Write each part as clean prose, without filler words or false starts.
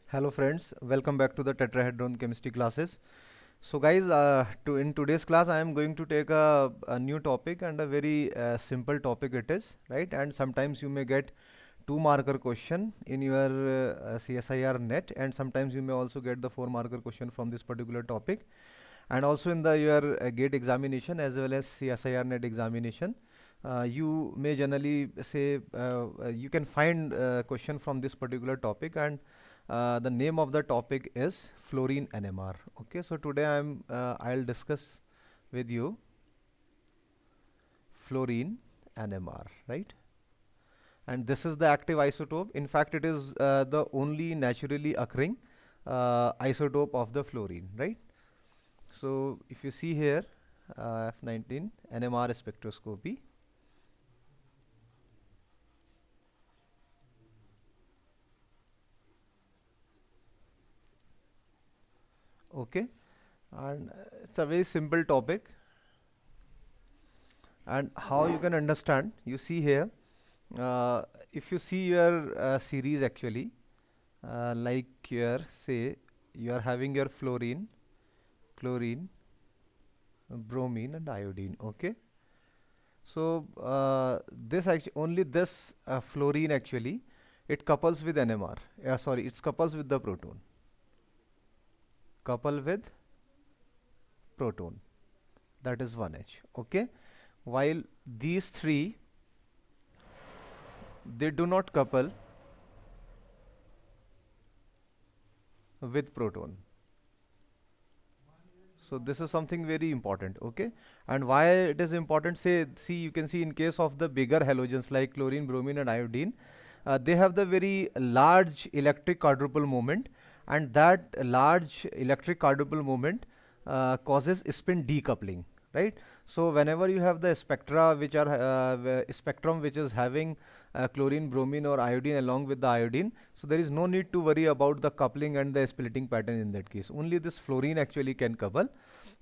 Hello friends, welcome back to the tetrahedron chemistry classes. So guys, in today's class I am going to take a new topic and a very simple topic it is, right? And sometimes you may get two marker question in your CSIR net, and sometimes you may also get the four marker question from this particular topic, and also in the your gate examination as well as CSIR net examination. You may generally say you can find question from this particular topic, and the name of the topic is fluorine NMR. Okay, so today I'll discuss with you fluorine NMR, right? And this is the active isotope. In fact, it is the only naturally occurring isotope of the fluorine, right? So if you see here, F19 NMR spectroscopy. Okay, and it's a very simple topic. And how you can understand, you see here, if you see your series actually, like here, say you are having your fluorine, chlorine, bromine and iodine. Okay, so this actually only this fluorine actually it couples with NMR. Sorry, it's couples with the proton. Couple with proton. That is 1H. Okay, while these three they do not couple with proton. So this is something very important. Okay, and why it is important, say, see, you can see in case of the bigger halogens like chlorine, bromine and iodine, they have the very large electric quadruple moment, and that large electric quadruple moment causes spin decoupling, right? So whenever you have the spectra which are spectrum which is having chlorine, bromine or iodine along with the iodine, so there is no need to worry about the coupling and the splitting pattern in that case. Only this fluorine actually can couple.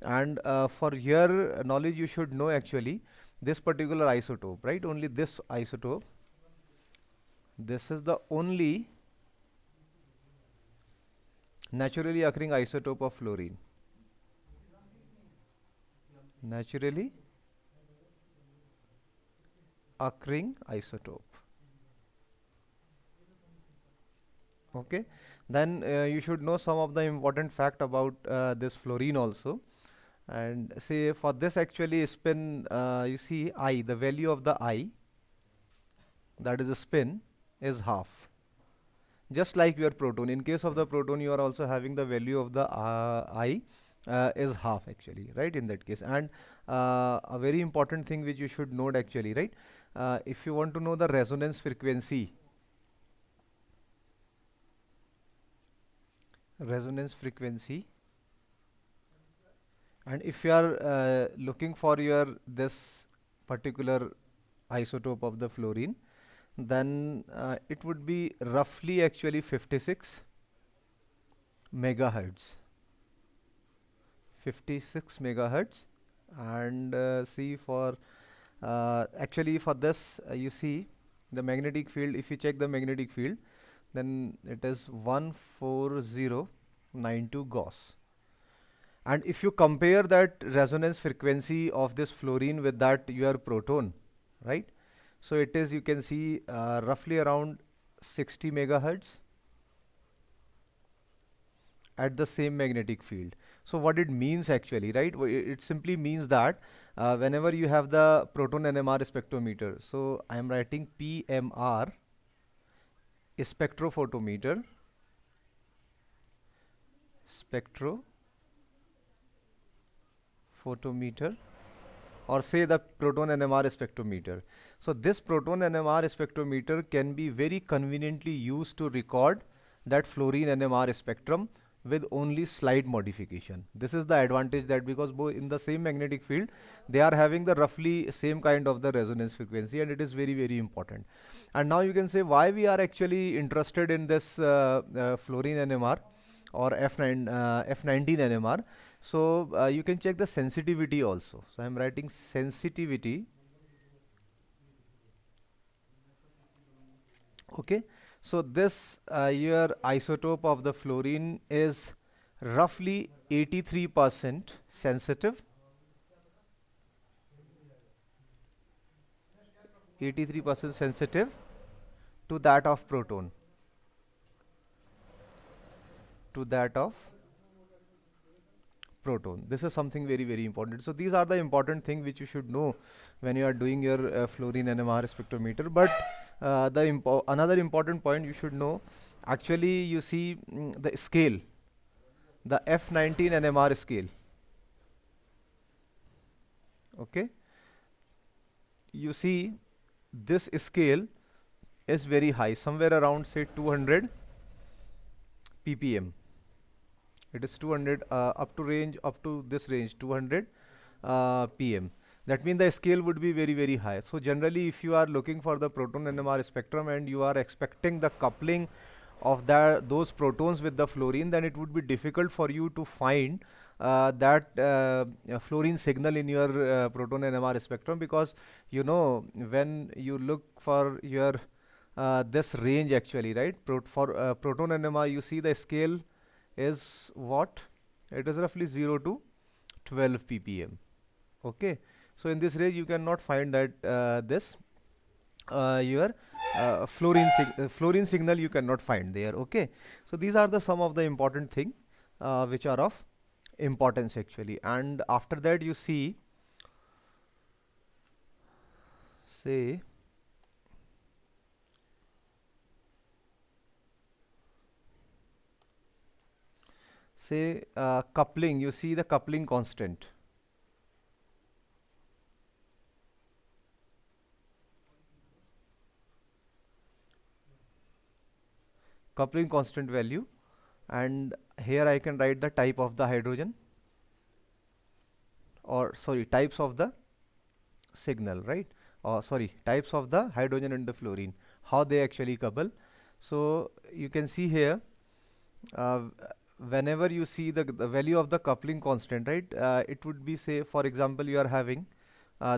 And for your knowledge, you should know actually this particular isotope, right? Only this isotope, this is the only naturally occurring isotope of fluorine. Naturally occurring isotope. Okay, then you should know some of the important fact about this fluorine also. And say for this actually spin, you see I, the value of the I, that is a spin, is half. Just like your proton, in case of the proton you are also having the value of the I is half actually, right, in that case. And a very important thing which you should note actually, right, if you want to know the resonance frequency, resonance frequency, and if you are looking for your this particular isotope of the fluorine, then it would be roughly actually 56 megahertz. 56 megahertz. And see, for actually for this you see the magnetic field, if you check the magnetic field, then it is 14092 Gauss. And if you compare that resonance frequency of this fluorine with that your proton, right, so it is, you can see, roughly around 60 megahertz at the same magnetic field. So what it means actually, right, it simply means that whenever you have the proton NMR spectrometer, so I am writing PMR spectrophotometer, spectrophotometer, or say the proton NMR spectrometer. So this proton NMR spectrometer can be very conveniently used to record that fluorine NMR spectrum with only slight modification. This is the advantage, that because both in the same magnetic field they are having the roughly same kind of the resonance frequency, and it is very very important. And now you can say why we are actually interested in this fluorine NMR or F19 NMR. So you can check the sensitivity also. So I am writing sensitivity. Okay, So this your isotope of the fluorine is roughly 83% sensitive, 83% sensitive to that of proton, to that of proton. This is something very, very important. So these are the important thing which you should know when you are doing your fluorine NMR spectrometer. But another important point you should know, actually you see the scale, the F19 NMR scale. Okay, you see this scale is very high, somewhere around say 200 ppm. It is 200 up to range, up to this range 200 pm. That means the scale would be very, very high. So generally if you are looking for the proton NMR spectrum and you are expecting the coupling of those protons with the fluorine, then it would be difficult for you to find that fluorine signal in your proton NMR spectrum, because you know when you look for your this range actually, right, for proton NMR, you see the scale is what? It is roughly 0 to 12 ppm. Okay, so in this range you cannot find that this your fluorine signal you cannot find there. Okay, so these are the some of the important thing which are of importance actually. And after that you see, say coupling, you see the coupling constant. Coupling constant value, and here I can write the type of the hydrogen, or sorry, types of the signal, right? Or sorry, types of the hydrogen and the fluorine, how they actually couple. So you can see here, uh, whenever you see the value of the coupling constant, right, it would be, say for example, you are having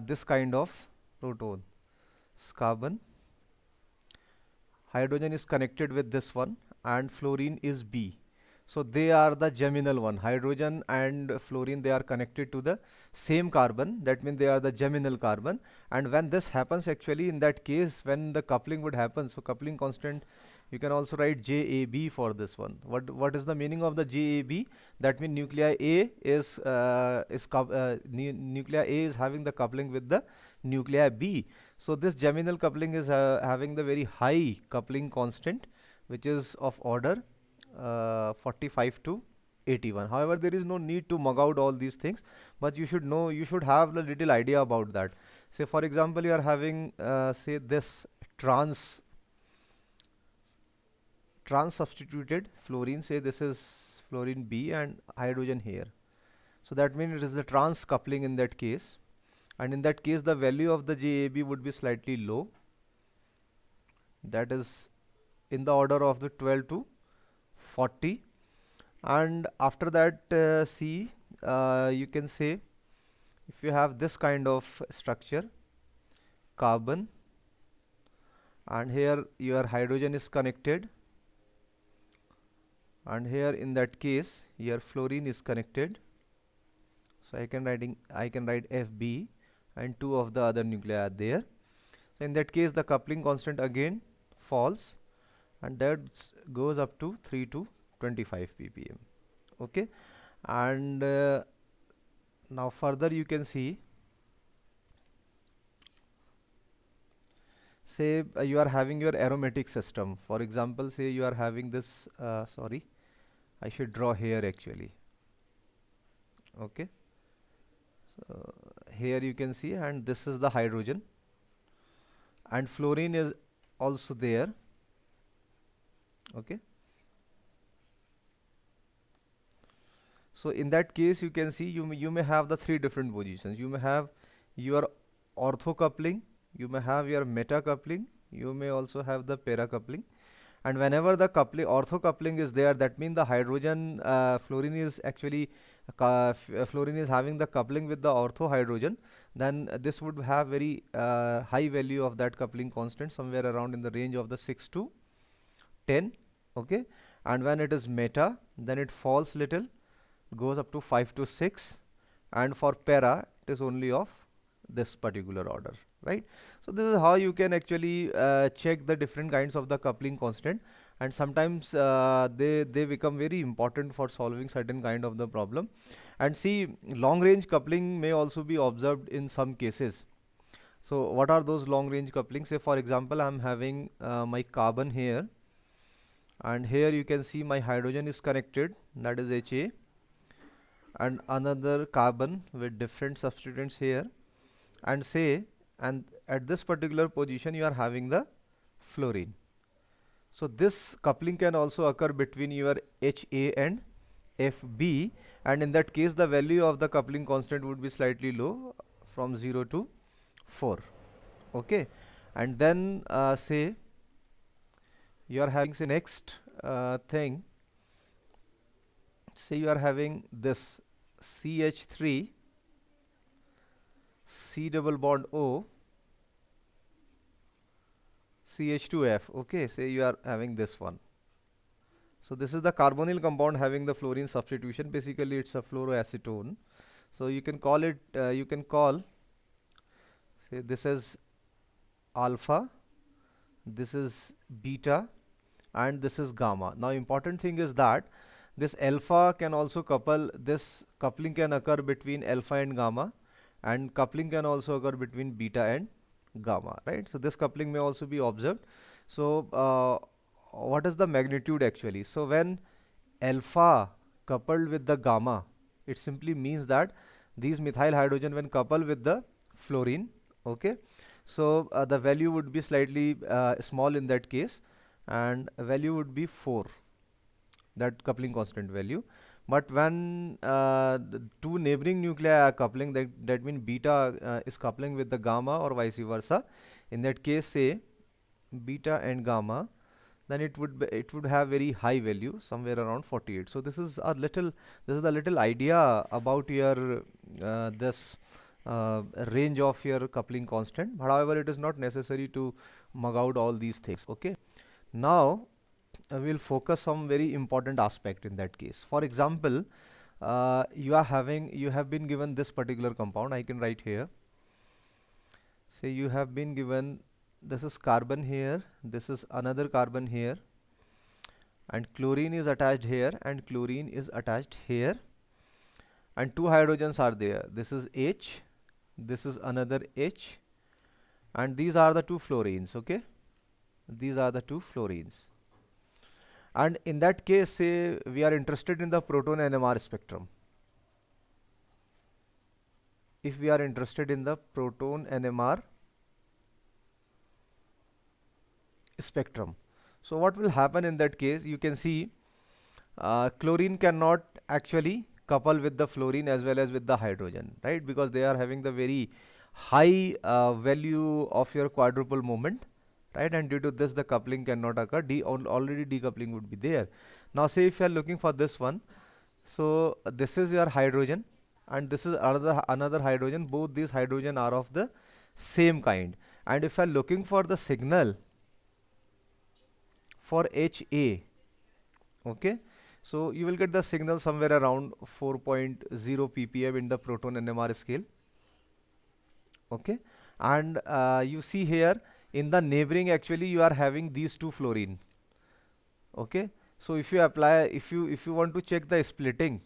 this kind of proton, carbon, hydrogen is connected with this one, and fluorine is B. So they are the geminal one. Hydrogen and fluorine, they are connected to the same carbon. That means they are the geminal carbon. And when this happens, actually in that case, when the coupling would happen, so coupling constant, you can also write JAB for this one. What is the meaning of the JAB? That means nuclei A is nuclei A is having the coupling with the nuclei B. So this geminal coupling is having the very high coupling constant, which is of order 45 to 81. However, there is no need to mug out all these things, but you should know, you should have a little idea about that. Say for example, you are having say this trans substituted fluorine, say this is fluorine B and hydrogen here. So that means it is the trans coupling in that case, and in that case the value of the JAB would be slightly low, that is in the order of the 12 to 40. And after that see, you can say if you have this kind of structure, carbon, and here your hydrogen is connected, and here in that case your fluorine is connected, so I can write FB, and two of the other nuclei are there. So in that case the coupling constant again falls, and that goes up to 3 to 25 ppm. Okay, and now further you can see, say you are having your aromatic system. For example, say you are having this sorry, I should draw here actually. Okay, so here you can see, and this is the hydrogen, and fluorine is also there. Okay, so in that case you can see, you may have the three different positions. You may have your ortho coupling, you may have your meta coupling, you may also have the para coupling. And whenever the coupling, ortho coupling is there, that means the hydrogen fluorine is actually fluorine is having the coupling with the ortho hydrogen, then this would have very high value of that coupling constant, somewhere around in the range of the 6 to 10, okay, and when it is meta, then it falls little, goes up to 5 to 6, and for para it is only of this particular order, right? So this is how you can actually check the different kinds of the coupling constant, and sometimes they become very important for solving certain kind of the problem. And see, long range coupling may also be observed in some cases. So what are those long range couplings? Say for example, I'm having my carbon here, and here you can see my hydrogen is connected, that is Ha, and another carbon with different substituents here, and say, and at this particular position you are having the fluorine. So this coupling can also occur between your Ha and Fb, and in that case the value of the coupling constant would be slightly low, from 0 to 4, okay. And then say you are having, say, next thing, say you are having this CH3 C double bond O CH2F, okay, say you are having this one. So this is the carbonyl compound having the fluorine substitution. Basically it's a fluoroacetone. So you can call it, you can call, say this is alpha, this is beta, and this is gamma. Now important thing is that this alpha can also couple, this coupling can occur between alpha and gamma, and coupling can also occur between beta and gamma, right? So this coupling may also be observed. So what is the magnitude actually? So when alpha coupled with the gamma, it simply means that these methyl hydrogen when coupled with the fluorine, okay, so the value would be slightly small in that case, and value would be 4, that coupling constant value. But when the two neighboring nuclei are coupling, that means beta is coupling with the gamma or vice versa. In that case, say beta and gamma, then it would have very high value, somewhere around 48. So this is a little idea about your this range of your coupling constant. But however, it is not necessary to mug out all these things. Okay. Now we'll focus on very important aspect in that case. For example, you have been given this particular compound. I can write here. Say you have been given, this is carbon here, this is another carbon here, and chlorine is attached here, and chlorine is attached here, and two hydrogens are there. This is H, this is another H, and these are the two fluorines. Okay, these are the two fluorines. And in that case, say we are interested in the proton NMR spectrum. If we are interested in the proton NMR spectrum, so what will happen in that case? You can see chlorine cannot actually couple with the fluorine as well as with the hydrogen, right? Because they are having the very high value of your quadruple moment, right? And due to this, the coupling cannot occur. Already decoupling would be there. Now say if you are looking for this one, so this is your hydrogen and this is another hydrogen. Both these hydrogen are of the same kind. And if you are looking for the signal for HA, okay, so you will get the signal somewhere around 4.0 ppm in the proton NMR scale. Okay, and you see here in the neighboring, actually you are having these two fluorine. Okay, so if you apply, if you want to check the splitting,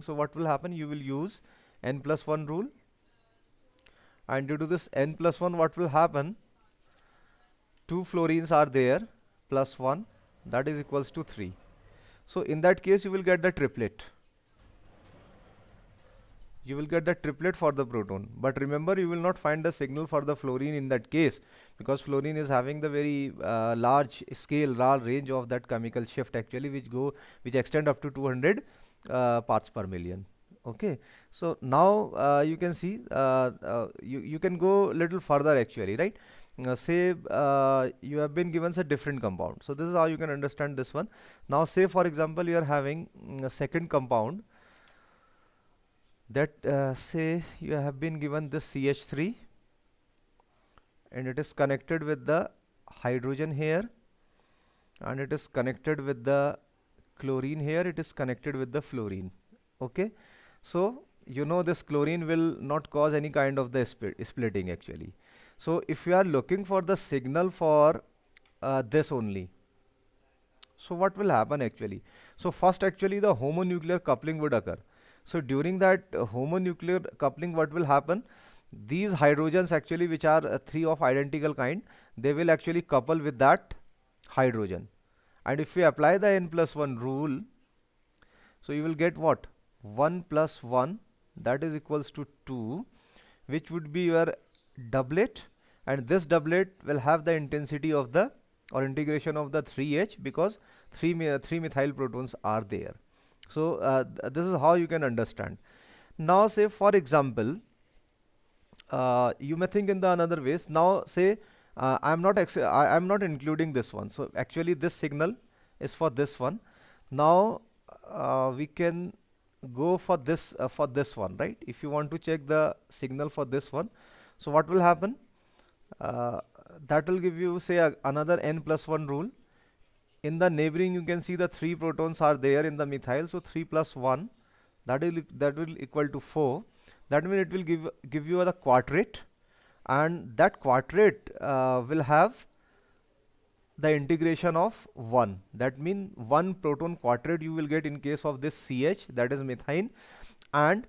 so what will happen? You will use n+1 rule, and due to this n+1, what will happen? Two fluorines are there, plus 1, that is equals to 3. So in that case, you will get the triplet. You will get the triplet for the proton. But remember, you will not find the signal for the fluorine in that case, because fluorine is having the very large scale, large range of that chemical shift actually, which extend up to 200 parts per million. Okay, so now you can see you can go a little further actually, right? Say you have been given a different compound. So this is how you can understand this one. Now say for example, you are having a second compound that say you have been given this CH3 and it is connected with the hydrogen here, and it is connected with the chlorine here, it is connected with the fluorine. Okay, so you know this chlorine will not cause any kind of the splitting actually. So if you are looking for the signal for this only, so what will happen actually? So first actually the homonuclear coupling would occur. So during that homonuclear coupling, what will happen? These hydrogens actually, which are three of identical kind, they will actually couple with that hydrogen. And if we apply the n plus 1 rule, so you will get what? 1 plus 1, that is equals to 2, which would be your doublet, and this doublet will have the intensity of the or integration of the 3H, because 3 methyl protons are there. So this is how you can understand. Now say for example, you may think in the another ways. Now say I'm not including this one. So actually this signal is for this one. Now we can go for this one, right? If you want to check the signal for this one, so what will happen? That will give you say another n plus 1 rule. In the neighboring you can see the 3 protons are there in the methyl, so 3 plus 1, that will equal to 4. That means it will give you the quartet, and that quartet will have the integration of 1. That means 1 proton quartet you will get in case of this CH, that is methane, and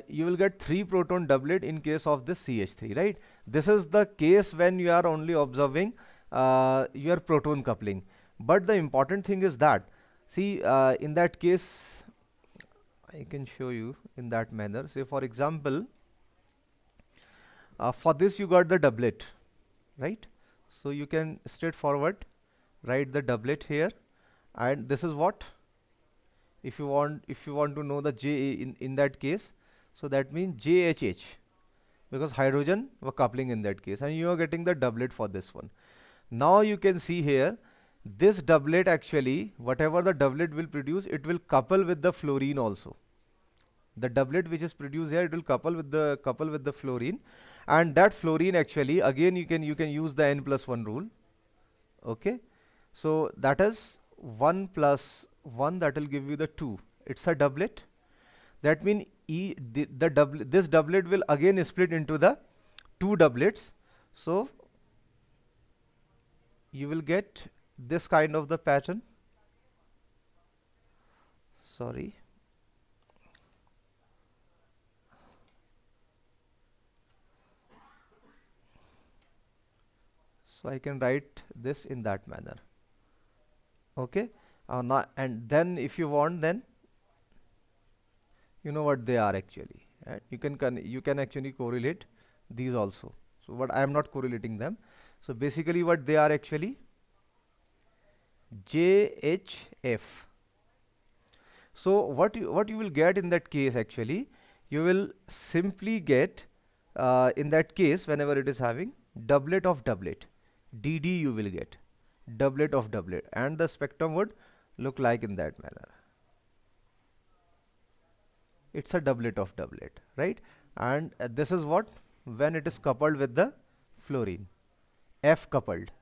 you will get 3 proton doublet in case of this CH3, right? This is the case when you are only observing your proton coupling. But the important thing is that, see, in that case, I can show you in that manner. Say for example, for this you got the doublet, right? So you can straightforward write the doublet here, and this is what, if you want to know the J in that case, so that means JHH, because hydrogen were coupling in that case, and you are getting the doublet for this one. Now you can see here, this doublet actually, whatever the doublet will produce, it will couple with the fluorine also. The doublet which is produced here, it will couple with the fluorine, and that fluorine actually again you can use the n plus 1 rule. Okay, so that is 1 plus 1, that will give you the 2. It's a doublet. That means this doublet will again split into the 2 doublets. So you will get this kind of the pattern. Sorry. So I can write this in that manner. Okay. Now, and then if you want, then you know what they are actually. Right? You can actually correlate these also. So but I am not correlating them. So basically what they are actually, JHF. So what you will get in that case actually, you will simply get in that case, whenever it is having doublet of doublet, DD you will get doublet of doublet, and the spectrum would look like in that manner. It's a doublet of doublet, right? And this is what, when it is coupled with the fluorine, F coupled.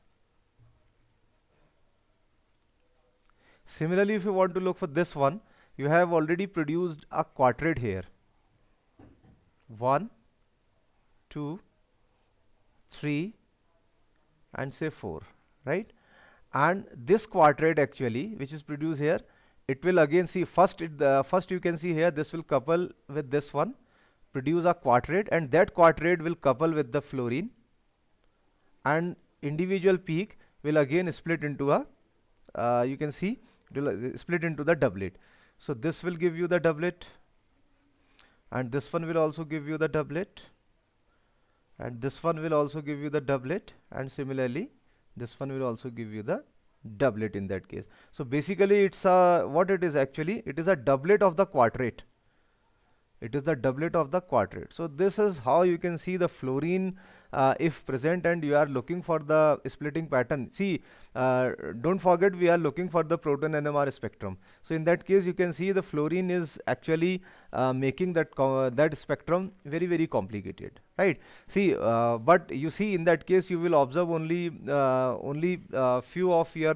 Similarly, if you want to look for this one, you have already produced a quartet here. 1, 2, 3, and say 4, right? And this quartet actually, which is produced here, it will again see first you can see here, this will couple with this one, produce a quartet, and that quartet will couple with the fluorine, and individual peak will again split into a you can see it will split into the doublet. So this will give you the doublet, and this one will also give you the doublet, and this one will also give you the doublet, and similarly this one will also give you the doublet in that case. So basically it's a, what it is actually, it is a doublet of the quartet. It is the doublet of the quadrate. So this is how you can see the fluorine if present and you are looking for the splitting pattern. See, don't forget we are looking for the proton NMR spectrum. So in that case you can see the fluorine is actually making that spectrum very complicated, right? See, but you see in that case you will observe only few of your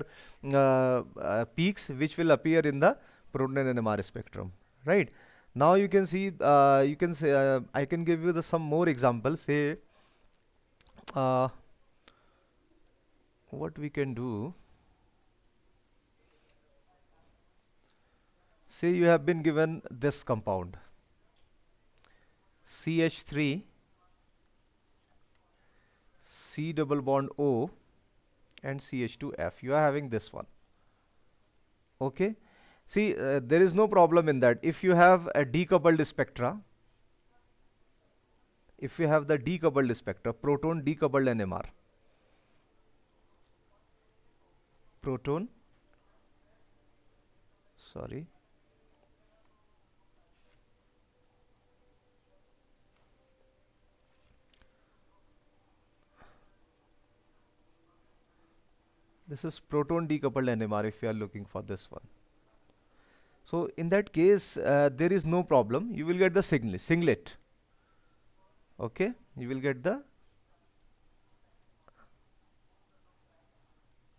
peaks which will appear in the proton NMR spectrum, right? Now you can see, you can say, I can give you the some more examples. Say, uh, what we can do. Say you have been given this compound CH3 C double bond O and CH2F. You are having this one. Okay. See, there is no problem in that. If you have a decoupled spectra, if you have the decoupled spectra, proton decoupled NMR, proton, sorry, this is proton decoupled NMR if you are looking for this one. So in that case, there is no problem. You will get the singlet. Okay, you will get the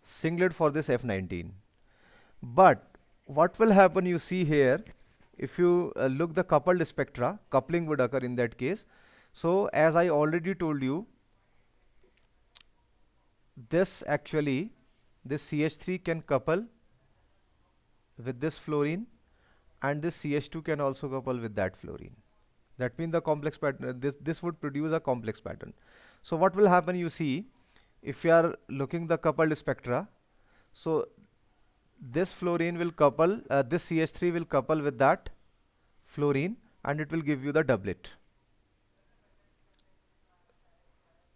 singlet for this F19. But what will happen, you see here, if you look the coupled spectra, coupling would occur in that case. So as I already told you, this actually, this CH3 can couple with this fluorine and this CH2 can also couple with that fluorine. That means the complex pattern, this would produce a complex pattern. So what will happen, you see, if you are looking the coupled spectra, so this fluorine will couple, this CH3 will couple with that fluorine and it will give you the doublet.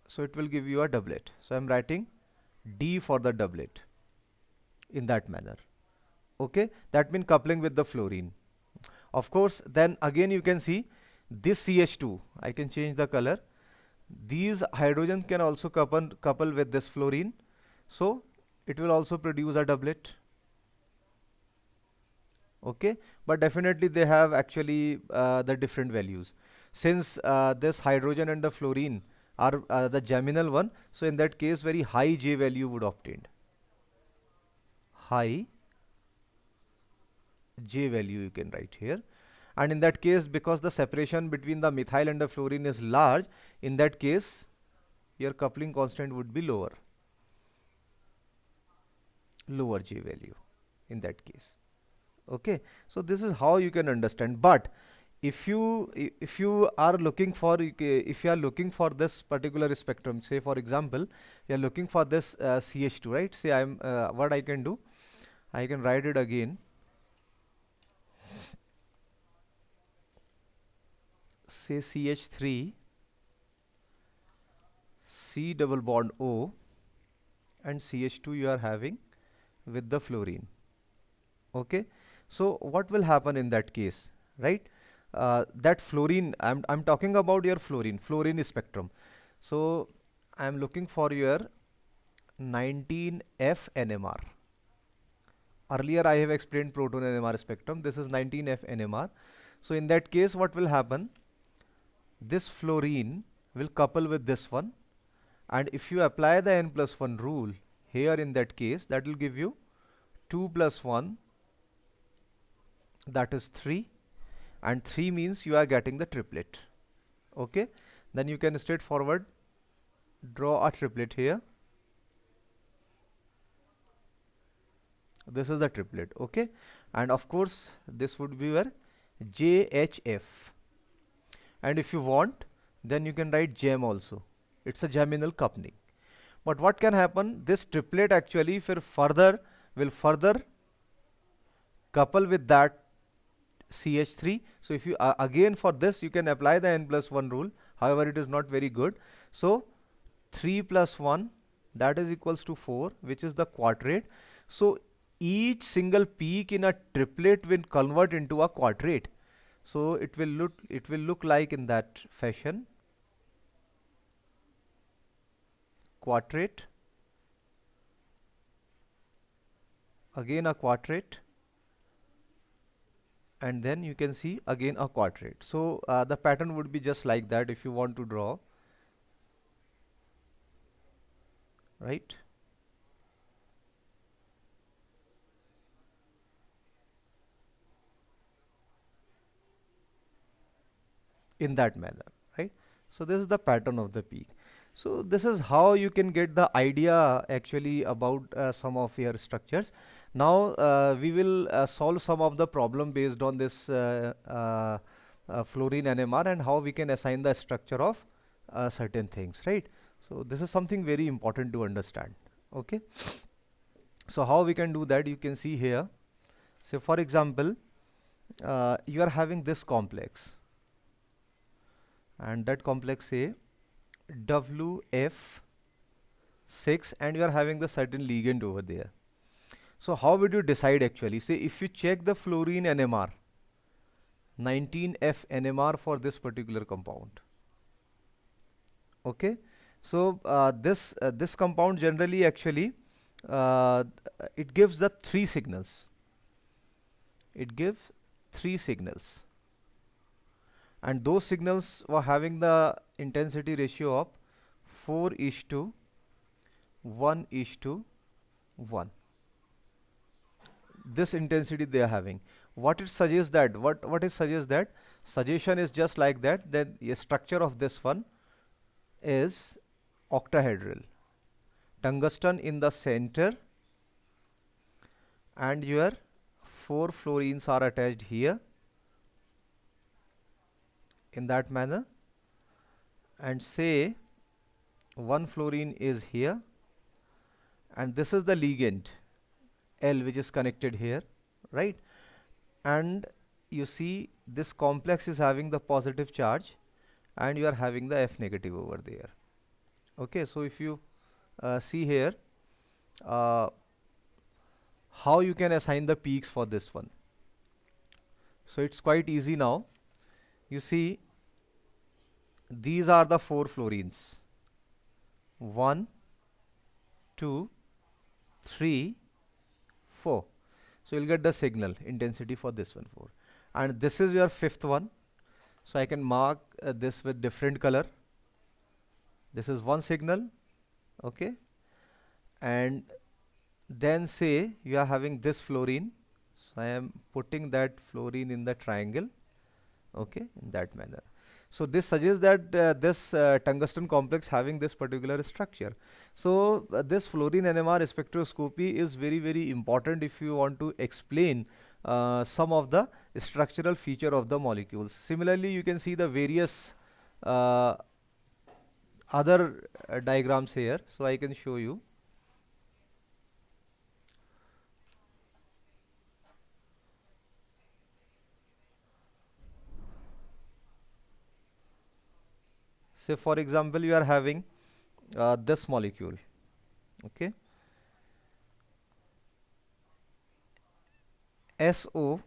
So it will give you a doublet. So I am writing D for the doublet in that manner. Okay, that means coupling with the fluorine. Of course, then again you can see this CH2, I can change the color. These hydrogens can also couple with this fluorine. So it will also produce a doublet. Okay, but definitely they have actually the different values. Since this hydrogen and the fluorine are the geminal one, so in that case very high J value would obtained. High J value you can write here. And in that case, because the separation between the methyl and the fluorine is large, in that case your coupling constant would be lower J value in that case. Okay, so this is how you can understand. But if you are looking for, if you are looking for this particular spectrum, say for example you are looking for this CH2, right? Say I'm what I can do, I can write it again. Say CH3 C double bond O and CH2 you are having with the fluorine. Okay, so what will happen in that case, right? That fluorine, I'm talking about your fluorine spectrum. So I'm looking for your 19F NMR. Earlier I have explained proton NMR spectrum. This is 19F NMR. So in that case, what will happen? This fluorine will couple with this one, and if you apply the n+1 rule here in that case, that will give you 2 plus 1, that is 3, and 3 means you are getting the triplet. Okay, then you can straightforward draw a triplet here. This is the triplet. Okay, and of course this would be your JHF. And if you want, then you can write gem also. It's a geminal coupling. But what can happen? This triplet actually will further couple with that CH3. So if you again for this you can apply the n+1 rule. However, it is not very good. So 3 plus 1, that is equals to 4, which is the quadrate. So each single peak in a triplet will convert into a quadrate. So it will look like in that fashion: quartate, again a quartate, and then you can see again a quartate. So the pattern would be just like that if you want to draw, right? In that manner, right? So this is the pattern of the peak. So this is how you can get the idea actually about some of your structures. Now we will solve some of the problem based on this fluorine NMR, and how we can assign the structure of certain things, right? So this is something very important to understand. Okay, so how we can do that, you can see here. So for example, you are having this complex, and that complex say WF6, and you are having the certain ligand over there. So how would you decide actually? Say if you check the fluorine NMR, 19F NMR for this particular compound. Okay, so this compound generally actually uh, it gives the three signals. It gives three signals, and those signals were having the intensity ratio of 4 is to 1 is to 1. This intensity they are having. What it suggests that, what it suggests that, suggestion is just like that, that the structure of this one is octahedral, tungsten in the center, and your four fluorines are attached here in that manner, and say one fluorine is here, and this is the ligand L which is connected here, right? And you see this complex is having the positive charge, and you are having the F negative over there. Okay, so if you see here uh, how you can assign the peaks for this one. So it's quite easy now. You see these are the four fluorines: 1, 2, 3, 4. So you'll get the signal intensity for this one, 4. And this is your fifth one. So I can mark this with different color. This is one signal, okay? And then say you are having this fluorine. So I am putting that fluorine in the triangle, okay, in that manner. So this suggests that this tungsten complex having this particular structure. So this fluorine NMR spectroscopy is very, very important if you want to explain some of the structural feature of the molecules. Similarly, you can see the various uh, other diagrams here. So I can show you. Say for example, you are having this molecule, okay, SOF4.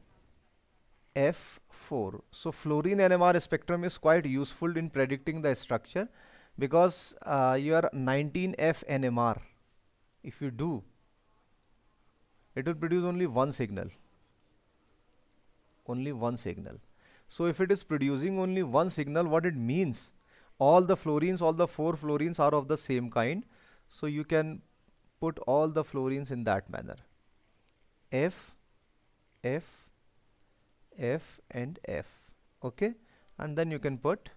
So fluorine NMR spectrum is quite useful in predicting the structure, because your 19F NMR, if you do, it will produce only one signal. Only one signal. So if it is producing only one signal, what it means? All the fluorines, all the four fluorines are of the same kind. So you can put all the fluorines in that manner. F, F, F and F. Okay. And then you can put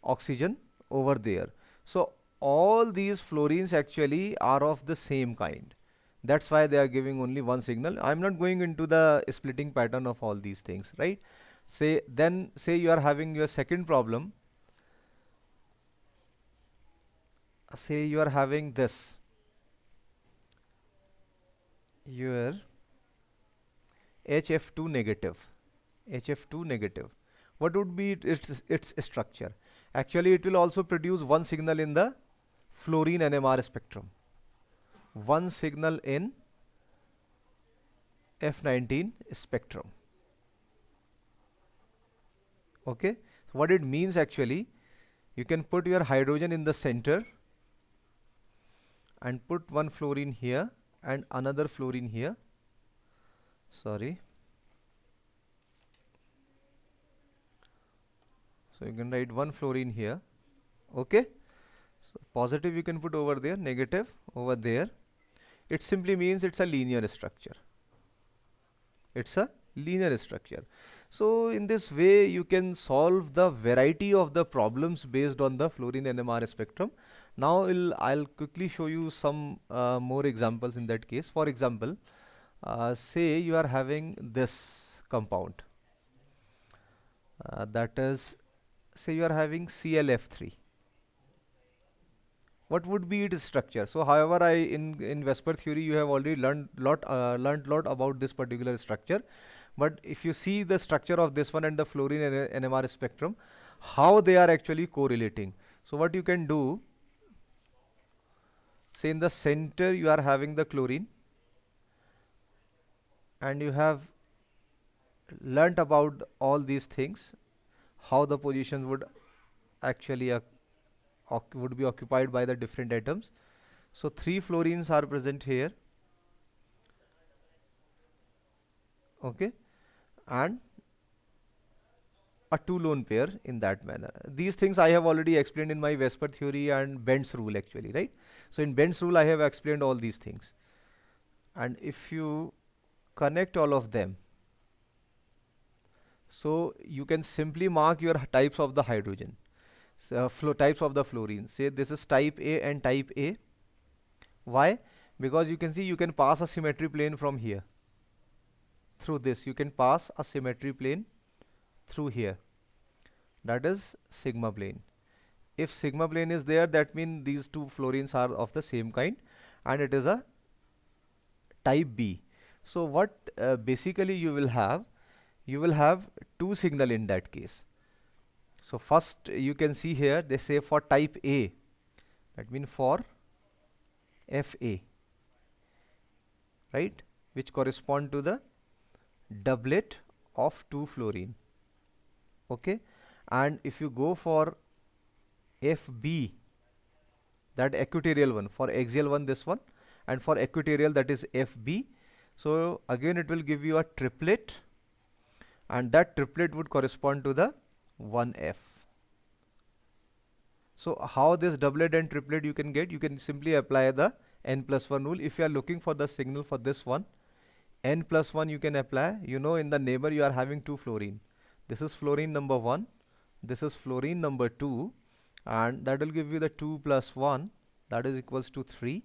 oxygen over there. So all these fluorines actually are of the same kind. That's why they are giving only one signal. I'm not going into the splitting pattern of all these things, right? Say you are having your second problem. Say you are having this, your HF2 negative. HF2 negative. What would be its structure? Actually, it will also produce one signal in the fluorine NMR spectrum. One signal in F19 spectrum. Okay, so what it means actually, you can put your hydrogen in the center and put one fluorine here and another fluorine here. Sorry. So you can write one fluorine here. Okay. So positive you can put over there, negative over there. It simply means it's a linear structure. It's a linear structure. So in this way you can solve the variety of the problems based on the fluorine NMR spectrum. Now I'll quickly show you some more examples in that case. For example, say you are having this compound, that is, say you are having ClF3. What would be its structure? So however, in Vesper theory you have already learned lot about this particular structure, but if you see the structure of this one and the fluorine NMR spectrum, how they are actually correlating. So what you can do, say in the center you are having the chlorine, and you have learnt about all these things, how the positions would actually would be occupied by the different atoms. So 3 fluorines are present here. Okay, and a 2 lone pair in that manner. These things I have already explained in my Vesper theory and Bend's rule actually, right? So in Bend's rule I have explained all these things, and if you connect all of them, so you can simply mark your types of the hydrogen, so types of the fluorine. Say this is type A and type A. Why? Because you can see you can pass a symmetry plane from here. Through this you can pass a symmetry plane through here, that is sigma plane. If sigma plane is there, that means these two fluorines are of the same kind and it is a type B. So what basically you will have two signal in that case. So first you can see here they say for type A, that means for Fa, right, which correspond to the doublet of 2 fluorine. Okay, and if you go for Fb, that equatorial one, for axial one this one, and for equatorial that is Fb, so again it will give you a triplet, and that triplet would correspond to the 1F. So how this doublet and triplet you can get? You can simply apply the n+1 rule. If you are looking for the signal for this one, n+1 you can apply. You know, in the neighbor you are having 2 fluorine. This is fluorine number 1, this is fluorine number 2, and that will give you the 2 plus 1, that is equals to 3.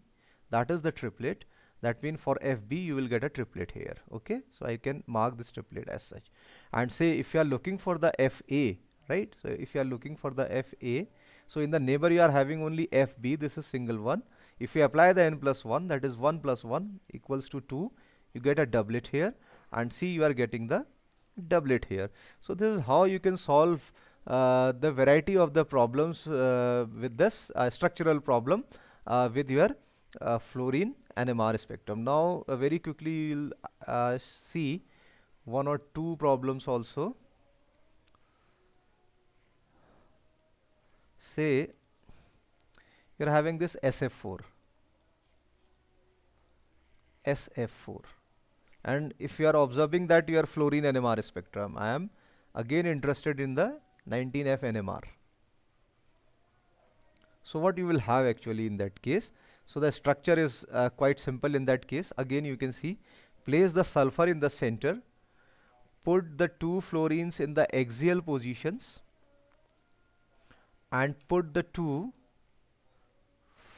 That is the triplet. That means for Fb you will get a triplet here. Okay, so I can mark this triplet as such. And say if you are looking for the Fa, right? So if you are looking for the Fa, so in the neighbor you are having only Fb, this is single one. If you apply the n+1, that is 1 plus 1 equals to 2, you get a doublet here, and see you are getting the doublet here. So this is how you can solve the variety of the problems with this structural problem with your fluorine NMR spectrum. Now very quickly you'll see one or two problems also. Say you're having this SF4, and if you are observing that your fluorine NMR spectrum, I am again interested in the 19F NMR. So what you will have actually in that case, so the structure is quite simple in that case. Again you can see, place the sulfur in the center, put the 2 fluorines in the axial positions, and put the 2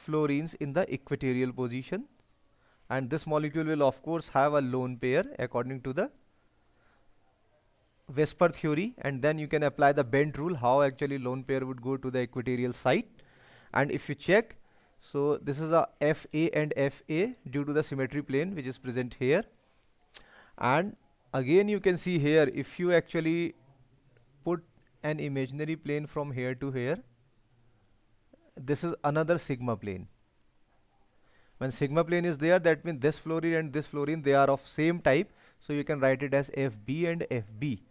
fluorines in the equatorial position, and this molecule will of course have a lone pair according to the Vesper theory, and then you can apply the Bent rule how actually lone pair would go to the equatorial site. And if you check, so this is a Fa and Fa due to the symmetry plane which is present here, and again you can see here, if you actually put an imaginary plane from here to here, this is another sigma plane. When sigma plane is there, that means this fluorine and this fluorine, they are of same type, so you can write it as Fb and Fb.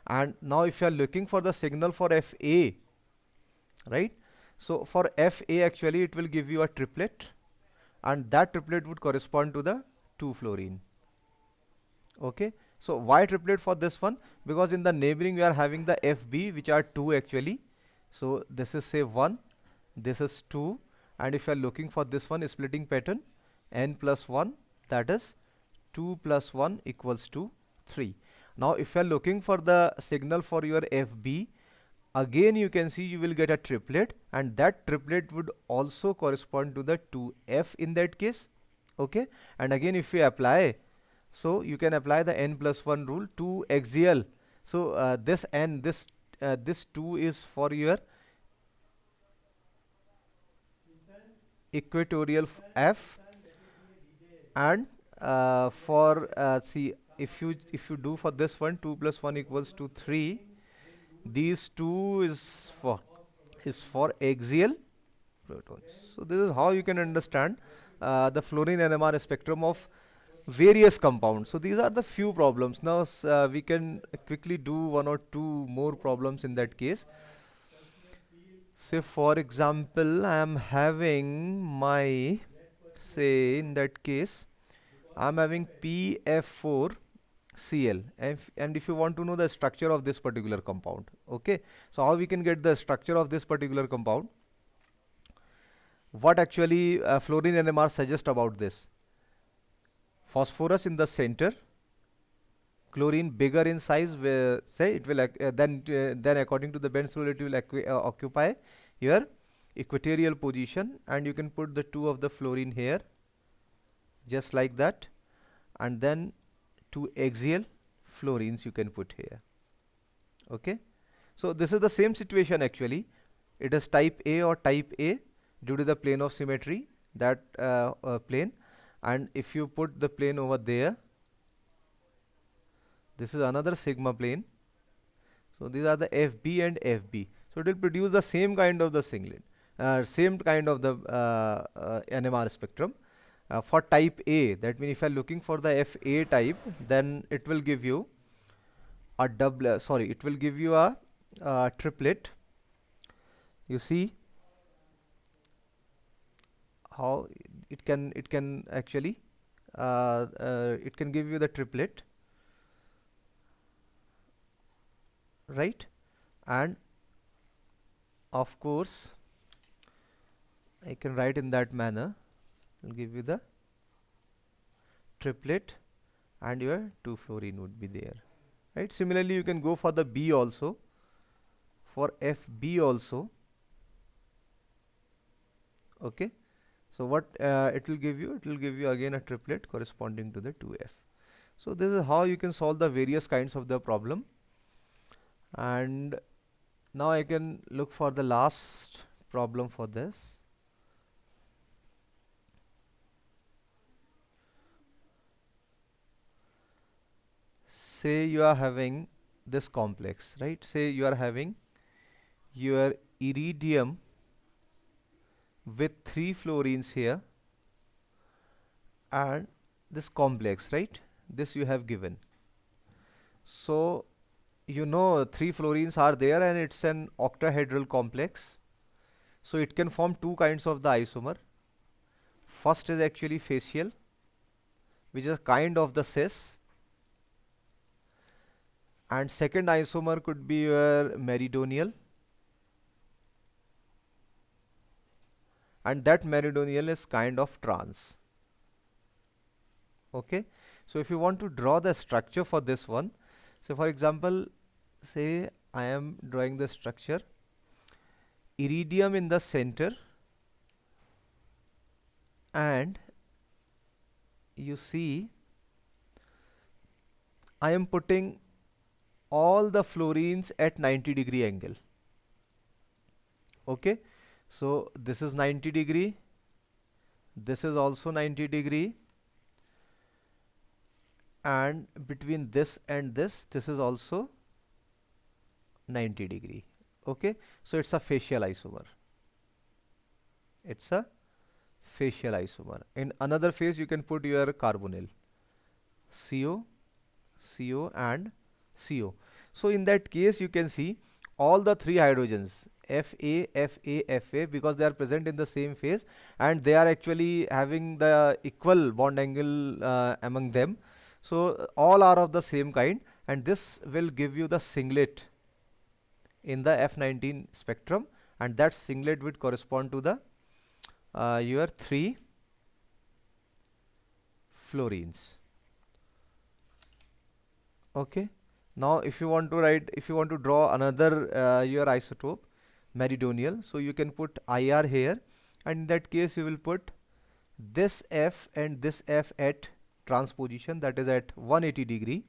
And now if you are looking for the signal for Fa, right? So for Fa actually it will give you a triplet, and that triplet would correspond to the 2-fluorine. Okay, so why triplet for this one? Because in the neighboring we are having the Fb, which are 2 actually. So this is say 1, this is 2, and if you are looking for this one splitting pattern, n plus 1, that is 2 plus 1 equals to 3. Now if you are looking for the signal for your Fb, again you can see you will get a triplet, and that triplet would also correspond to the 2f in that case. Okay, and again if you apply, so you can apply the n plus 1 rule to axial. So this n, this 2 is for your equatorial f, and for see, if you do for this one, 2 plus 1 equals to 3, these 2 is for axial protons. So this is how you can understand the fluorine NMR spectrum of various compounds. So these are the few problems. Now we can quickly do one or two more problems in that case. Say for example, I am having my, say in that case, I am having PF4Cl, and if you want to know the structure of this particular compound, okay, so how we can get the structure of this particular compound? What actually fluorine NMR suggest about this? Phosphorus in the center, chlorine bigger in size, where say it will then according to the Bend's rule it will occupy your equatorial position, and you can put the 2 of the fluorine here just like that, and then 2 axial fluorines you can put here. Okay, so this is the same situation actually. It is type A or type A due to the plane of symmetry, that plane, and if you put the plane over there, this is another sigma plane. So these are the FB and FB. So it will produce the same kind of the singlet, same kind of the NMR spectrum. For type A, that means if you are looking for the Fa type, then it will give you a it will give you a triplet. You see how it can actually it can give you the triplet, right? And of course I can write in that manner, will give you the triplet, and your 2 fluorine would be there, right? Similarly you can go for the B also, for FB also. Okay, so what it will give you? It will give you again a triplet corresponding to the 2f. So this is how you can solve the various kinds of the problem. And now I can look for the last problem for this. Say you are having this complex, right? Say you are having your iridium with 3 fluorines here, and this complex, right? This you have given. So you know 3 fluorines are there, and it's an octahedral complex. So it can form 2 kinds of the isomer. First is actually facial, which is a kind of the cis, and second isomer could be your meridional, and that meridional is kind of trans. Okay, so if you want to draw the structure for this one, so for example, say I am drawing the structure, iridium in the center, and you see I am putting all the fluorines at 90-degree angle. Okay, so this is 90-degree, this is also 90-degree, and between this and this is also 90-degree. Okay, so it's a facial isomer. It's a facial isomer. In another phase you can put your carbonyl, CO, CO and CO. So in that case you can see all the three hydrogens Fa, Fa, Fa, because they are present in the same phase and they are actually having the equal bond angle among them. So all are of the same kind, and this will give you the singlet in the F19 spectrum, and that singlet would correspond to the your three fluorines. Okay. Now if you want to write, if you want to draw another your isotope meridional, so you can put IR here, and in that case you will put this F and this F at transposition, that is at 180 degree,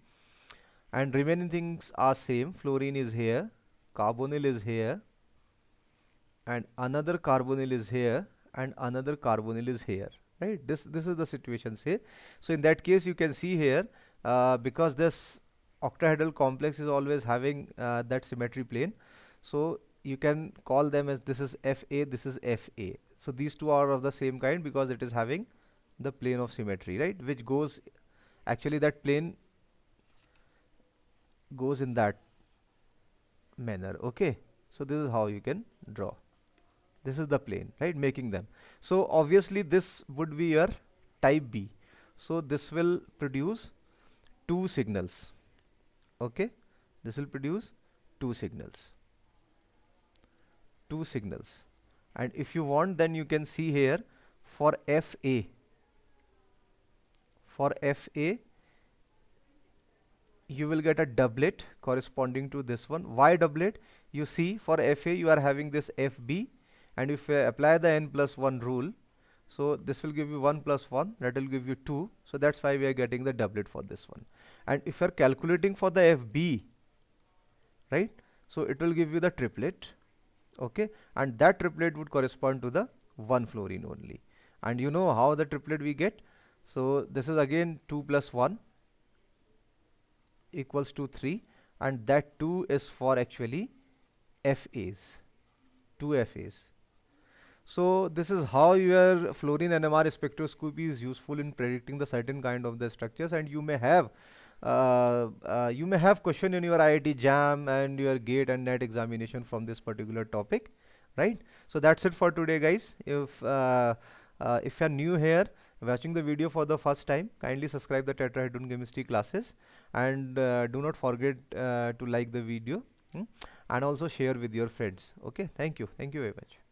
and remaining things are same. Fluorine is here, carbonyl is here, and another carbonyl is here, and another carbonyl is here, right? This is the situation, say. So in that case you can see here, because this octahedral complex is always having that symmetry plane, so you can call them as this is Fa, this is Fa. So these two are of the same kind because it is having the plane of symmetry, right, which goes, actually that plane goes in that manner. Okay, so this is how you can draw. This is the plane, right, making them. So obviously this would be your type B, so this will produce two signals. Okay, this will produce two signals, and if you want, then you can see here for Fa, you will get a doublet corresponding to this one. Why doublet? You see, for Fa you are having this Fb, and if you apply the n+1 rule, so this will give you 1 plus 1, that will give you 2, so that's why we are getting the doublet for this one. And if you are calculating for the Fb, right, so it will give you the triplet. Okay, and that triplet would correspond to the one fluorine only. And you know how the triplet we get? So this is again 2 plus 1 equals to 3, and that 2 is for actually FAs, 2 FAs. So this is how your fluorine NMR spectroscopy is useful in predicting the certain kind of the structures, and you may have question in your IIT JAM and your GATE and NET examination from this particular topic, right? So that's it for today, guys. If you're new here, watching the video for the first time, kindly subscribe the tetrahedron chemistry classes, and do not forget to like the video, and also share with your friends. Okay, thank you very much.